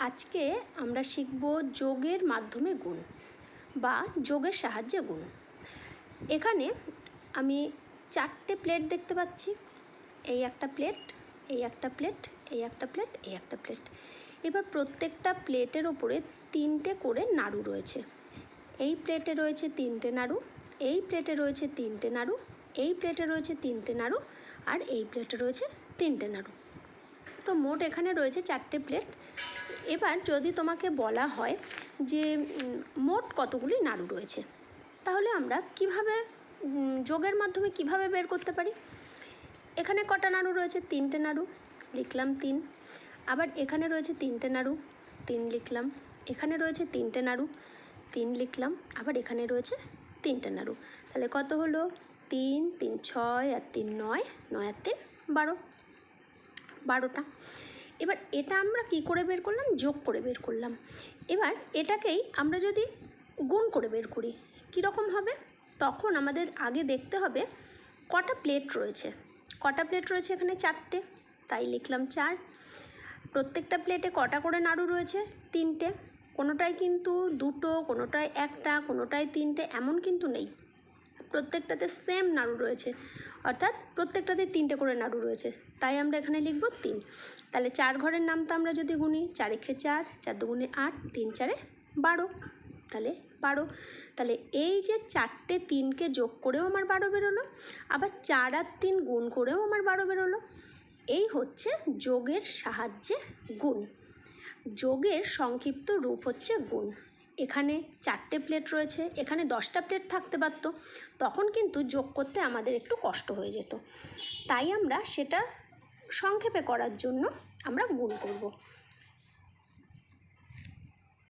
আজকে আমরা শিখব যোগের মাধ্যমে গুণ বা যোগের সাহায্যে গুণ। এখানে আমি 4টে প্লেট দেখতে পাচ্ছি। এই একটা প্লেট, এই একটা প্লেট, এই একটা প্লেট, এই একটা প্লেট। এবার প্রত্যেকটা প্লেটের ওপরে 3টে করে নাড়ু রয়েছে। এই প্লেটে রয়েছে 3টে নাড়ু, এই প্লেটে রয়েছে 3টে নাড়ু, এই প্লেটে রয়েছে 3টে নাড়ু, আর এই প্লেটে রয়েছে 3টে নাড়ু। তো মোট এখানে রয়েছে 4টে প্লেট। এবার যদি তোমাকে বলা হয় যে মোট কতগুলি নাড়ু রয়েছে, তাহলে আমরা কিভাবে যোগের মাধ্যমে কিভাবে বের করতে পারি? এখানে কটা নাড়ু রয়েছে? 3টে নাড়ু, লিখলাম 3। আবার এখানে রয়েছে 3টে নাড়ু, 3 লিখলাম। এখানে রয়েছে 3টে নাড়ু, 3 লিখলাম। আবার এখানে রয়েছে 3টে নাড়ু। তাহলে কত হলো? 3, 3, 6 আর 3, 9, 9 আর 3, 12, 12টা। এবার এটা আমরা কি করে বের করলাম? যোগ করে বের করলাম। এবার এটাকেই আমরা যদি গুণ করে বের করি, কীরকম হবে? তখন আমাদের আগে দেখতে হবে কটা প্লেট রয়েছে। কটা প্লেট রয়েছে? এখানে 4টে, তাই লিখলাম 4। প্রত্যেকটা প্লেটে কটা করে নাড়ু রয়েছে? 3টে। কোনোটায় কিন্তু 2টো, কোনোটায় 1টা, কোনোটায় 3টে, এমন কিন্তু নেই। প্রত্যেকটাতে সেম নাড়ু রয়েছে, অর্থাৎ প্রত্যেকটাতে 3টে করে নাড়ু রয়েছে, তাই আমরা এখানে লিখব 3। তাহলে 4 ঘরের নামটা আমরা যদি গুনি, 4 একে 4, 4 দুগুণে 8, 3 4এ 12, তাহলে 12। তাহলে এই যে 4টে 3কে যোগ করেও আমার 12 বেরোলো, আবার 4 আর 3 গুণ করেও আমার 12 বেরোলো। এই হচ্ছে যোগের সাহায্যে গুণ। যোগের সংক্ষিপ্ত রূপ হচ্ছে গুণ। এখানে 4টে প্লেট রয়েছে, এখানে 10টা প্লেট থাকতে পারতো, তখন কিন্তু যোগ করতে আমাদের একটু কষ্ট হয়ে যেত, তাই আমরা সেটা সংক্ষেপে করার জন্য আমরা গুণ করব।